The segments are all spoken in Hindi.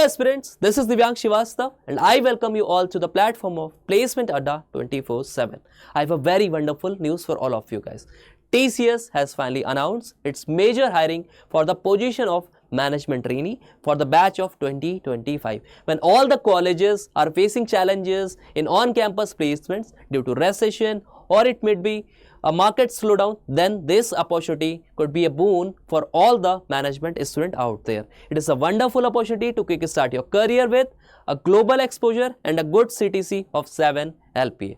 aspirants, this is Divyansh Srivastava and I welcome you all to the platform of Placement Adda 24/7. I have a very wonderful news for all of you guys. TCS has finally announced its major hiring for the position of management trainee for the batch of 2025. When all the colleges are facing challenges in on-campus placements due to recession or it may be a market slowdown, then this opportunity could be a boon for all the management students out there. It is a wonderful opportunity to kickstart your career with a global exposure and a good CTC of 7 LPA.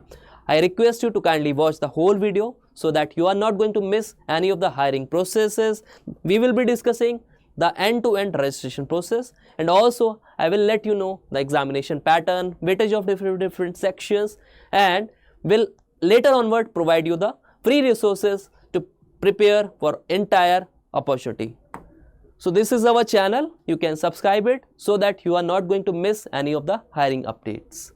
I request you to kindly watch the whole video so that you are not going to miss any of the hiring processes. We will be discussing the end-to-end registration process, and also I will let you know the examination pattern, weightage of different sections, and will later onward provide you the free resources to prepare for entire opportunity. So this is our channel. You can subscribe it so that you are not going to miss any of the hiring updates.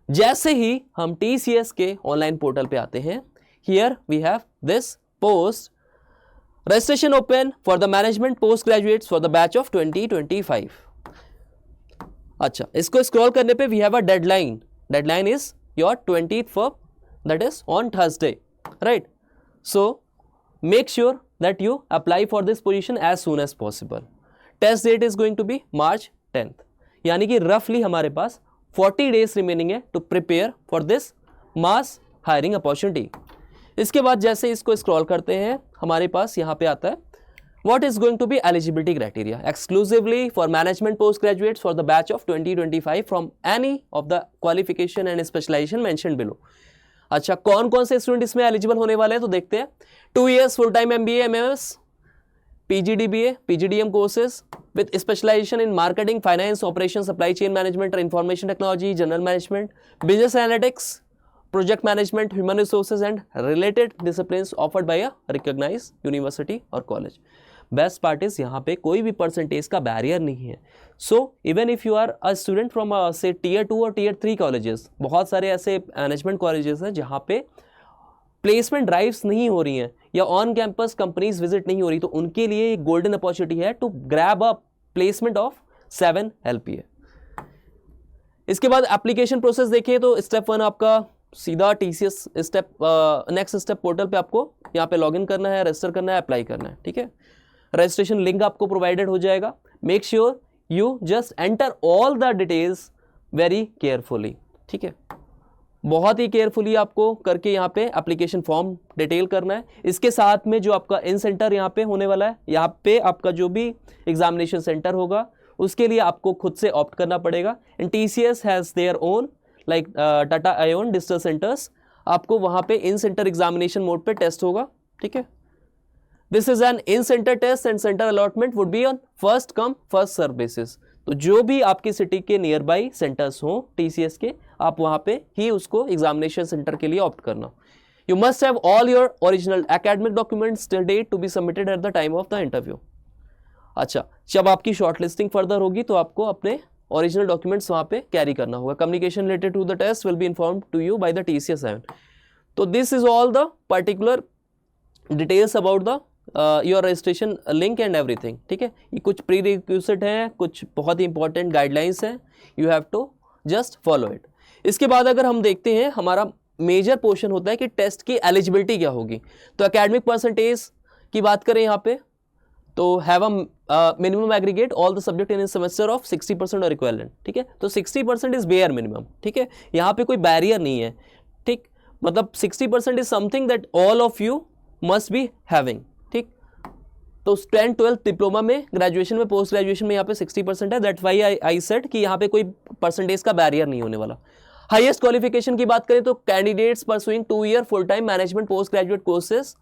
जैसे ही हम TCS के ऑनलाइन पोर्टल पे आते हैं, here we have this post registration open for the management postgraduates for the batch of 2025. अच्छा, इसको स्क्रॉल करने पे we have a deadline. Deadline is your 20th for, that is on Thursday, right? So make sure that you apply for this position as soon as possible. Test date is going to be March 10th. यानी कि roughly हमारे पास 40 days remaining है to prepare for this mass hiring opportunity. इसके बाद जैसे इसको स्क्रॉल करते हैं, हमारे पास यहाँ पे आता है what is going to be eligibility criteria exclusively for management postgraduates for the batch of 2025 from any of the qualification and specialization mentioned below. अच्छा, कौन कौन से स्टूडेंट इसमें एलिजिबल होने वाले हैं तो देखते हैं. 2 years full time MBA MMS PGDBA PGDM courses with specialization in marketing, finance, operations, supply chain management, information technology, general management, business analytics, project management, human resources and related disciplines offered by a recognized university or college. Best part is यहाँ पे कोई भी परसेंटेज का बैरियर नहीं है. So even if you are a student from say Tier 2 और Tier 3 कॉलेजेस, बहुत सारे ऐसे मैनेजमेंट कॉलेजेस हैं जहाँ पे प्लेसमेंट ड्राइव्स नहीं हो रही हैं या ऑन कैंपस कंपनीज विजिट नहीं हो रही, तो उनके लिए एक गोल्डन अपॉर्चुनिटी है to grab a placement of 7 LPA. इसके बाद एप्लीकेशन प्रोसेस देखें तो स्टेप 1 आपका सीधा TCS step next step portal पे आपको यहाँ पे लॉगिन करना है, रजिस्टर करना है, अप्लाई करना है. ठीक है, रजिस्ट्रेशन लिंक आपको प्रोवाइडेड हो जाएगा. Make sure you just enter all the details very carefully. ठीक है, बहुत ही केयरफुली आपको करके यहाँ पे एप्लीकेशन फॉर्म डिटेल करना है. इसके साथ में जो आपका इन सेंटर यहाँ पे होने वाला है, यहाँ पे आपका जो भी एग्जामिनेशन सेंटर होगा उसके लिए आपको खुद से ऑप्ट करना पड़ेगा. And TCS has their own like Tata iON digital centres. आपको वहाँ पे इन सेंटर एग्जामिनेशन मोड पे टेस्ट होगा. ठीक है, this is an in centre test and centre allotment would be on first come first serve basis. तो जो भी आपकी सिटी के नियर बाई सेंटर्स हों TCS के, आप वहाँ पे ही उसको एग्जामिनेशन सेंटर के लिए ऑप्ट करना. You must have all your original academic documents till date to be submitted at the time of the interview. अच्छा, जब आपकी शॉर्ट लिस्टिंग फर्दर होगी तो आपको अपने ओरिजिनल डॉक्यूमेंट्स वहाँ पे कैरी करना होगा. Communication related to the test will be informed to you by the TCS 7. तो this is all the particular details about the your registration link and everything. ठीक है, ये कुछ प्री रिक्विजिट हैं, कुछ बहुत ही इंपॉर्टेंट गाइडलाइंस हैं, you have to just follow it. इसके बाद अगर हम देखते हैं, हमारा मेजर पोर्शन होता है कि टेस्ट की एलिजिबिलिटी क्या होगी. तो एकेडमिक परसेंटेज की बात करें यहाँ पे, तो have a minimum aggregate all the subject in semester of 60% और इक्विवेलेंट. ठीक है, तो 60% इज बेयर मिनिमम. ठीक है, यहाँ पे कोई बैरियर नहीं है. ठीक, मतलब 60% is something that all of you must be having. ठीक, तो 10th 12th डिप्लोमा में, ग्रेजुएशन में, पोस्ट ग्रेजुएशन में यहाँ पे 60% है. दैट वाई आई सेड कि यहाँ पे कोई परसेंटेज का बैरियर नहीं होने वाला. हाईएस्ट क्वालिफिकेशन की बात करें तो candidates pursuing 2 year full time management post graduate courses,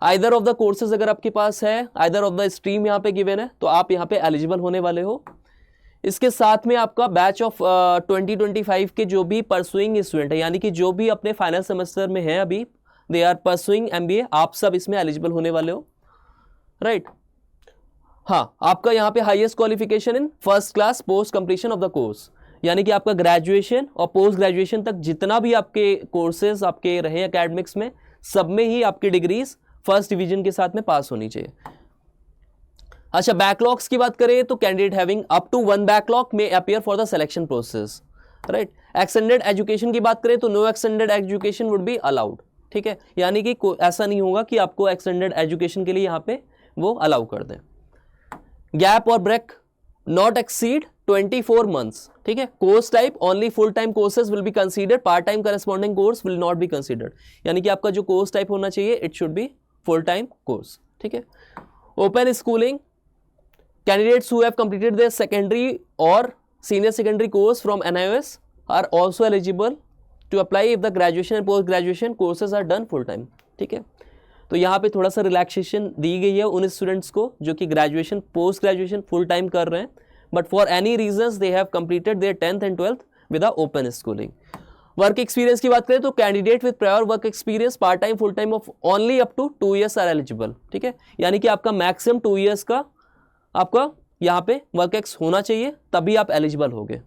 either of the courses अगर आपके पास है, आइदर ऑफ द स्ट्रीम यहाँ पे गिवन है, तो आप यहाँ पे एलिजिबल होने वाले हो. इसके साथ में आपका बैच ऑफ 2025 के जो भी परसुइंग स्टूडेंट है, यानी कि जो भी अपने फाइनल सेमेस्टर में है अभी, दे आर परसुइंग MBA, आप सब इसमें एलिजिबल होने वाले हो. राइट, हाँ, आपका यहाँ पे highest qualification in first class post completion of the course, यानी कि आपका ग्रेजुएशन और पोस्ट ग्रेजुएशन तक जितना भी आपके कोर्सेज आपके रहे एकेडमिक्स में, सब में ही आपकी डिग्रीज फर्स्ट डिवीजन के साथ में पास होनी चाहिए. अच्छा, बैकलॉग्स की बात करें तो candidate having up to 1 backlog may appear for the selection process, right. Extended education की बात करें तो no extended education would be allowed, ठीक है, यानी कि ऐसा नहीं होगा कि आपको एक्सटेंडेड एजुकेशन के लिए यहाँ पे वो अलाउ कर दें। गैप और ब्रेक नॉट एक्सीड 24 मंथ्स, ठीक है। Course type only full time courses will be considered, part time correspondence course will not be considered, यानी कि आपका जो कोर्स टाइप होना चाहिए it should be full time course, ठीक है। Open schooling candidates who have completed their secondary और senior secondary course from NIOS are also eligible to apply if the graduation and post graduation courses are done full time, ठीक है। तो यहाँ पे थोड़ा सा रिलैक्सेशन दी गई है उन स्टूडेंट्स को जो कि graduation post graduation full time कर रहे हैं, but for any reasons they have completed their 10th and 12th with a open schooling. Work experience की बात करें तो candidate with prior work experience part time full time of only up to 2 years are eligible, ठीक है, यानी कि आपका मैक्सिमम 2 years का आपका यहाँ पे वर्क एक्स होना चाहिए तभी आप एलिजिबल होगे।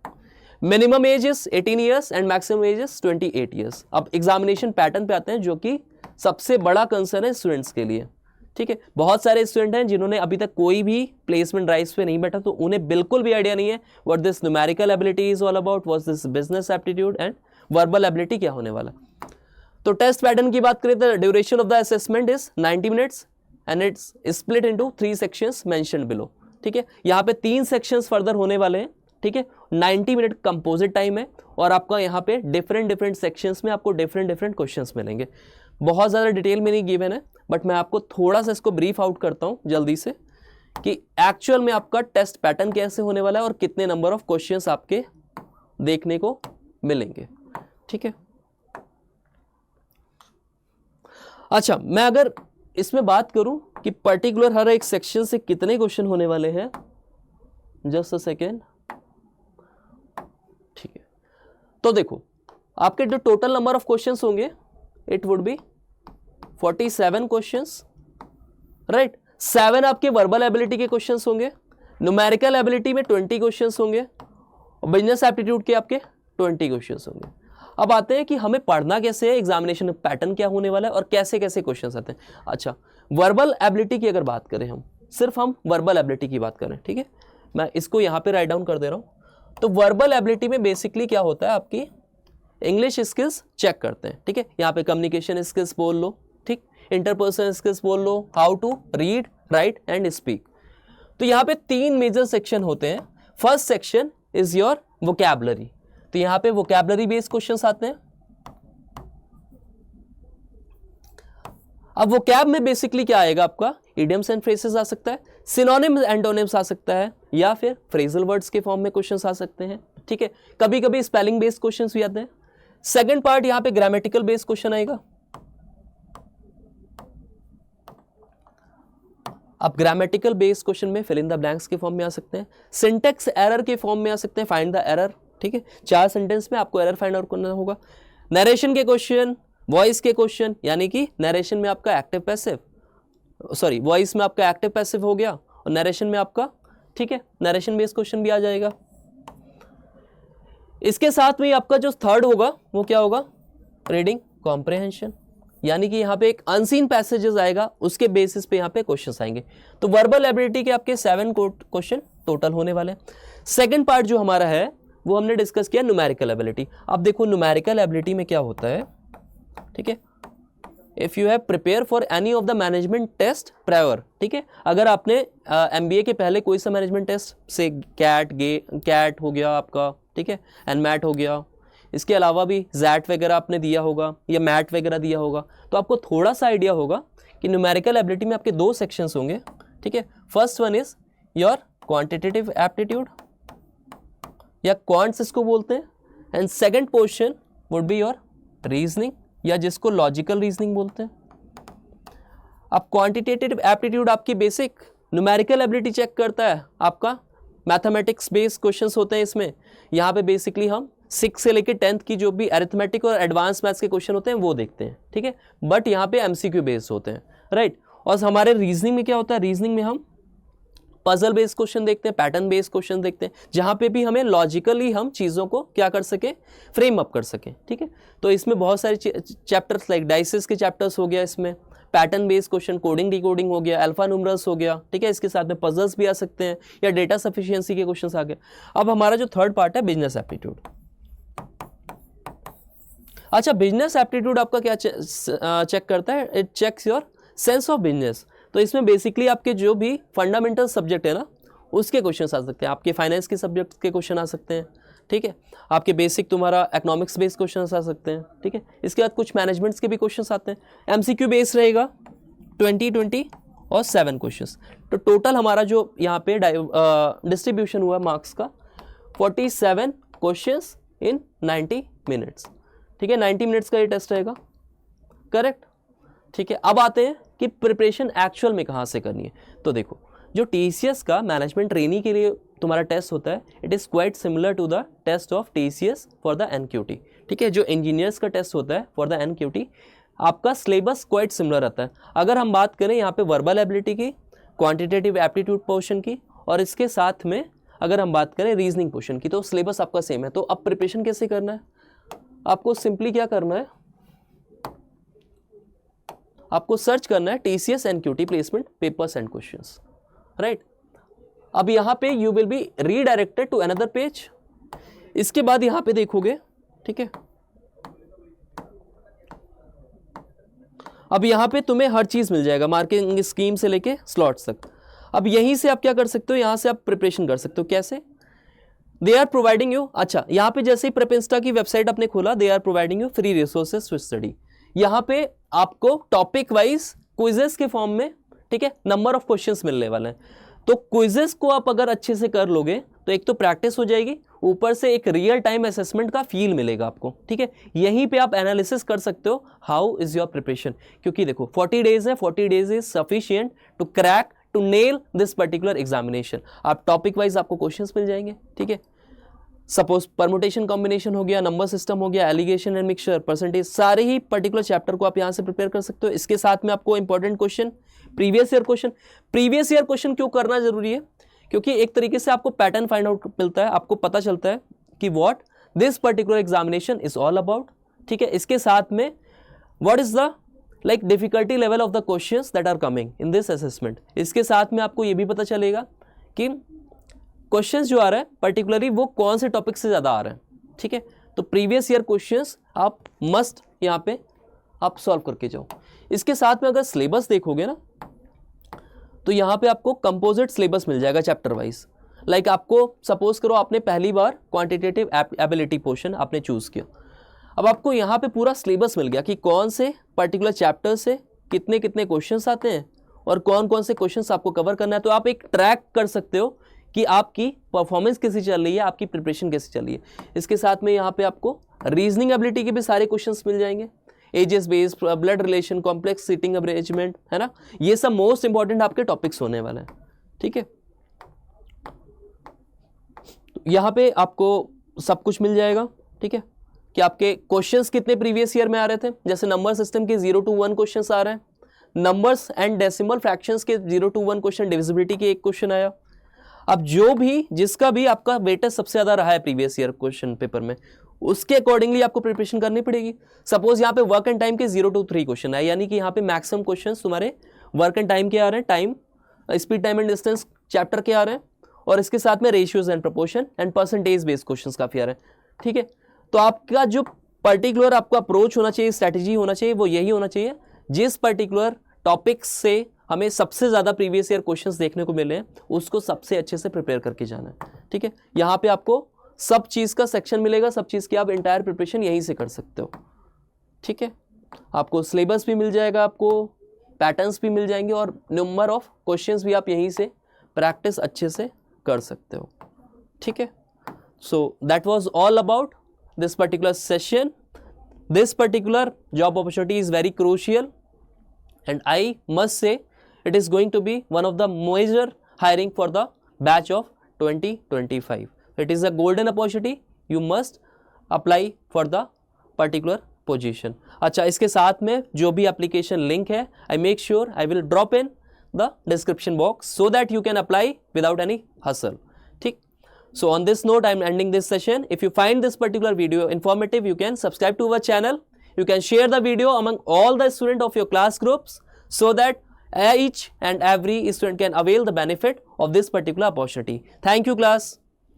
Minimum age is 18 years and maximum age is 28 years। अब एग्जामिनेशन पैटर्न पे आते हैं जो कि सबसे बड़ा कंसर्न है स्टूडेंट्स के लिए, ठीक है। बहुत सारे स्टूडेंट हैं जिन्होंने अभी तक कोई भी प्लेसमेंट ड्राइव्स पे नहीं बैठा, तो उन्हें बिल्कुल भी आइडिया नहीं है what this numerical ability is all about, what this business aptitude and verbal ability क्या होने वाला। तो टेस्ट पैटर्न की बात करें तो duration of the assessment is 90 minutes and it's split into 3 sections mentioned below, ठीक है। यहाँ पे 3 sections फर्दर होने वाले हैं, ठीक है। 90 minute कंपोजिट टाइम है और आपका यहाँ पे डिफरेंट सेक्शंस में आपको डिफरेंट क्वेश्चंस मिलेंगे। बहुत ज़्यादा डिटेल में नहीं गिवन है, बट मैं आपको थोड़ा सा इसको ब्रीफ आउट करता हूँ जल्दी से कि एक्चुअल में आपका टेस्ट पैटर्न कैसे होने वाला है और कितने नंबर ऑफ क्वेश्चंस आपके देखने को मिलेंगे, ठीक है। अच्छा, मैं अगर इसमें बात करूं कि पर्टिकुलर हर एक सेक्शन से कितने क्वेश्चन होने वाले हैं, जस्ट अ सेकेंड, ठीक है। तो देखो आपके जो टोटल नंबर ऑफ क्वेश्चंस होंगे it would be 47 questions, right. 7 आपके वर्बल एबिलिटी के क्वेश्चंस होंगे, न्यूमेरिकल एबिलिटी में 20 क्वेश्चंस होंगे और बिजनेस एप्टीट्यूड के आपके 20 क्वेश्चंस होंगे। अब आते हैं कि हमें पढ़ना कैसे है, एग्जामिनेशन पैटर्न क्या होने वाला है और कैसे कैसे क्वेश्चंस आते हैं। अच्छा, वर्बल एबिलिटी की अगर बात करें, हम वर्बल एबिलिटी की बात करें, ठीक है, मैं इसको यहाँ पे राइट डाउन कर दे रहा हूँ। तो वर्बल एबिलिटी में बेसिकली क्या होता है, आपकी इंग्लिश स्किल्स चेक करते हैं, ठीक है। यहाँ पे कम्युनिकेशन स्किल्स बोल लो, ठीक, इंटरपर्सनल स्किल्स बोल लो, how to read write and speak. तो यहाँ पे 3 मेजर सेक्शन होते हैं। First section is your vocabulary, तो यहाँ पे वोकैबुलरी बेस्ड क्वेश्चंस आते हैं। अब वोकैब में बेसिकली क्या आएगा, आपका इडियम्स एंड फ्रेजेस आ सकता है, सिनोनिम्स एंटोनिम्स आ सकता है, या फिर फ्रेजल वर्ड्स के फॉर्म में क्वेश्चंस आ सकते हैं, ठीक है। कभी कभी स्पेलिंग बेस्ड क्वेश्चंस भी आते हैं। सेकंड पार्ट यहाँ पे ग्रामेटिकल बेस्ड क्वेश्चन आएगा। अब ग्रामेटिकल बेस्ड क्वेश्चन में फिल इन द ब्लैंक्स के फॉर्म में आ सकते हैं, सिंटेक्स एरर के फॉर्म में आ सकते हैं, फाइंड द एरर, ठीक है। 4 सेंटेंस में आपको एरर फाइंड आउट करना होगा। नरेशन के क्वेश्चन, वॉइस के क्वेश्चन, यानी कि नरेशन में आपका एक्टिव पैसिव, सॉरी वॉइस में आपका एक्टिव पैसिव हो गया और नरेशन में आपका, ठीक है, नरेशन बेस्ड क्वेश्चन भी आ जाएगा। इसके साथ में आपका जो थर्ड होगा वो क्या होगा, रीडिंग कॉम्प्रिहेंशन, यानी कि यहाँ पे एक अनसीन पैसेजेस आएगा, उसके बेसिस पे यहाँ पे क्वेश्चंस आएंगे। तो वर्बल एबिलिटी के आपके 7 क्वेश्चन टोटल होने वाले हैं। सेकंड पार्ट जो हमारा है वो हमने डिस्कस किया न्यूमेरिकल एबिलिटी। अब देखो न्यूमेरिकल एबिलिटी में क्या होता है, ठीक है, if you have prepare for any of the management test prior, ठीक है, अगर आपने MBA के पहले कोई सा मैनेजमेंट टेस्ट से कैट हो गया आपका, ठीक है, एनमैट हो गया, इसके अलावा भी जैट वगैरह आपने दिया होगा या मैट वगैरह दिया होगा, तो आपको थोड़ा सा आइडिया होगा कि न्यूमेरिकल एबिलिटी में आपके 2 सेक्शंस होंगे, ठीक है। First one is your quantitative aptitude या क्वांट्स इसको बोलते हैं, and second portion would be your reasoning या जिसको लॉजिकल रीजनिंग बोलते हैं। अब क्वांटिटेटिव एप्टीट्यूड आपकी बेसिक न्यूमेरिकल एबिलिटी चेक करता है, आपका मैथमेटिक्स बेस्ड क्वेश्चंस होते हैं इसमें। यहाँ पे बेसिकली हम 6 से लेकर 10th की जो भी अरिथमेटिक और एडवांस मैथ्स के क्वेश्चन होते हैं वो देखते हैं, ठीक है, बट यहाँ पे MCQ बेस्ड होते हैं, राइट। और हमारे रीजनिंग में क्या होता है, रीजनिंग में हम पजल बेस्ड क्वेश्चन देखते हैं, पैटर्न बेस्ड क्वेश्चन देखते हैं, जहाँ पे भी हमें लॉजिकली हम चीज़ों को क्या कर सके, फ्रेम अप कर सकें, ठीक है। तो इसमें बहुत सारे चैप्टर्स लाइक डाइसिस के चैप्टर्स हो गया, इसमें pattern based question, coding decoding हो गया, अल्फा न्यूमरल्स हो गया, ठीक है। इसके साथ में पजल्स भी आ सकते हैं या डेटा सफिशिएंसी के क्वेश्चंस आ गए। अब हमारा जो थर्ड पार्ट है बिजनेस एप्टीट्यूड। अच्छा, बिजनेस एप्टीट्यूड आपका क्या चेक करता है? It checks your sense of business. तो इसमें बेसिकली आपके जो भी फंडामेंटल सब्जेक्ट है ना उसके क्वेश्चन आ सकते हैं, आपके फाइनेंस के सब्जेक्ट के क्वेश्चन आ सकते हैं, ठीक है। आपके बेसिक तुम्हारा इकोनॉमिक्स बेस्ड क्वेश्चन आ सकते हैं, ठीक है। इसके बाद कुछ मैनेजमेंट्स के भी क्वेश्चन आते हैं। एमसीक्यू बेस्ड रहेगा 20 और 7 क्वेश्चंस। तो टोटल हमारा जो यहाँ पे डिस्ट्रीब्यूशन हुआ मार्क्स का 47 क्वेश्चंस इन 90 मिनट्स, ठीक है। 90 मिनट्स का ये टेस्ट रहेगा, करेक्ट, ठीक है। अब आते हैं कि प्रिपरेशन एक्चुअल में कहाँ से करनी है। तो देखो, जो TCS का मैनेजमेंट ट्रेनी के लिए तुम्हारा टेस्ट होता है, it is quite similar to the test of TCS for the NQT, ठीक है। जो इंजीनियर्स का टेस्ट होता है फॉर द NQT, आपका सिलेबस क्वाइट सिमिलर रहता है। अगर हम बात करें यहाँ पे वर्बल एबिलिटी की, क्वांटिटेटिव एप्टीट्यूड पोर्शन की, और इसके साथ में अगर हम बात करें रीजनिंग पोर्शन की, तो सिलेबस आपका सेम है। तो अब प्रिपरेशन कैसे करना है? आपको सिंपली क्या करना है, आपको सर्च करना है TCS NQT placement papers and questions, right. अब यहाँ पे you will be redirected to another page. इसके बाद यहाँ पे देखोगे, ठीक है, अब यहाँ पे तुम्हें हर चीज मिल जाएगा, मार्किंग स्कीम से लेके स्लॉट्स तक। अब यहीं से आप क्या कर सकते हो, यहाँ से आप प्रिपरेशन कर सकते हो। कैसे? दे आर प्रोवाइडिंग यू, अच्छा यहाँ पे जैसे ही प्रेपिंस्टा की वेबसाइट आपने खोला, they are providing you free resources to study. यहाँ पे आपको टॉपिक वाइज क्विजेस के फॉर्म में, ठीक है, नंबर ऑफ क्वेश्चंस मिलने वाले हैं। तो क्विजेस को आप अगर अच्छे से कर लोगे तो एक तो प्रैक्टिस हो जाएगी, ऊपर से एक रियल टाइम असेसमेंट का फील मिलेगा आपको, ठीक है। यहीं पे आप एनालिसिस कर सकते हो हाउ इज योर प्रिपरेशन, क्योंकि देखो 40 डेज है, 40 days is sufficient to crack, to nail this particular examination. आप टॉपिक वाइज आपको क्वेश्चंस मिल जाएंगे, ठीक है। सपोज परमुटेशन कॉम्बिनेशन हो गया, नंबर सिस्टम हो गया, एलिगेशन एंड मिक्सचर, परसेंटेज, सारे ही पर्टिकुलर चैप्टर को आप यहाँ से प्रिपेयर कर सकते हो। इसके साथ में आपको important question, previous year question. Previous year question क्यों करना जरूरी है? क्योंकि एक तरीके से आपको पैटर्न फाइंड आउट मिलता है, आपको पता चलता है कि what this particular examination is all about, ठीक है। इसके साथ में what is the like difficulty level of the questions that are coming in this assessment. इसके साथ में आपको ये भी पता चलेगा कि क्वेश्चंस जो आ रहा है पर्टिकुलरली वो कौन से टॉपिक से ज़्यादा आ रहे हैं, ठीक है। तो प्रीवियस ईयर क्वेश्चंस आप मस्ट यहाँ पे आप सॉल्व करके जाओ। इसके साथ में अगर सिलेबस देखोगे ना, तो यहाँ पे आपको कंपोजिट सिलेबस मिल जाएगा चैप्टर वाइज। लाइक आपको सपोज करो आपने पहली बार क्वांटिटेटिव एबिलिटी पोर्शन आपने चूज किया, अब आपको यहाँ पे पूरा सिलेबस मिल गया कि कौन से पर्टिकुलर चैप्टर से कितने कितने क्वेश्चंस आते हैं और कौन कौन से क्वेश्चंस आपको कवर करना है। तो आप एक ट्रैक कर सकते हो कि आपकी परफॉर्मेंस कैसी चल रही है, आपकी प्रिपरेशन कैसी चल रही है। इसके साथ में यहाँ पे आपको रीजनिंग एबिलिटी के भी सारे क्वेश्चंस मिल जाएंगे, ages based, blood relation, complex seating arrangement, है ना। ये सब मोस्ट इंपॉर्टेंट आपके टॉपिक्स होने वाले हैं, ठीक है। यहाँ पे आपको सब कुछ मिल जाएगा, ठीक है, कि आपके क्वेश्चंस कितने प्रीवियस ईयर में आ रहे थे। जैसे नंबर सिस्टम के 0 to 1 क्वेश्चंस आ रहे हैं, नंबर्स एंड डेसिमल फ्रैक्शंस के 0 to 1 क्वेश्चन, डिविजिबिलिटी के एक क्वेश्चन आया। अब जो भी जिसका भी आपका वेटेज सबसे ज्यादा रहा है प्रीवियस ईयर क्वेश्चन पेपर में, उसके अकॉर्डिंगली आपको प्रिपरेशन करनी पड़ेगी। सपोज यहाँ पे वर्क एंड टाइम के 0 to 3 क्वेश्चन है, यानी कि यहाँ पे मैक्सिमम क्वेश्चंस तुम्हारे वर्क एंड टाइम के आ रहे हैं, time, speed, time and distance chapter के आ रहे हैं, और इसके साथ में ratios and proportion and percentage based questions काफी आ रहे हैं, ठीक है। तो आपका जो पर्टिकुलर आपका अप्रोच होना चाहिए, स्ट्रैटेजी होना चाहिए, वो यही होना चाहिए जिस पर्टिकुलर टॉपिक से हमें सबसे ज़्यादा प्रीवियस ईयर क्वेश्चंस देखने को मिले हैं उसको सबसे अच्छे से प्रिपेयर करके जाना है, ठीक है। यहाँ पे आपको सब चीज़ का सेक्शन मिलेगा, सब चीज़ की आप इंटायर प्रिपरेशन यहीं से कर सकते हो, ठीक है। आपको सिलेबस भी मिल जाएगा, आपको पैटर्न्स भी मिल जाएंगे, और नंबर ऑफ क्वेश्चंस भी आप यहीं से प्रैक्टिस अच्छे से कर सकते हो, ठीक है। So that was all about this particular session. This particular job opportunity is very crucial, and I must say it is going to be one of the major hiring for the batch of 2025. It is a golden opportunity. You must apply for the particular position. अच्छा, इसके साथ में जो भी application link है, I make sure I will drop in the description box so that you can apply without any hustle. ठीक. So on this note, I am ending this session. If you find this particular video informative, you can subscribe to our channel. You can share the video among all the students of your class groups so that each and every student can avail the benefit of this particular opportunity. Thank you, class.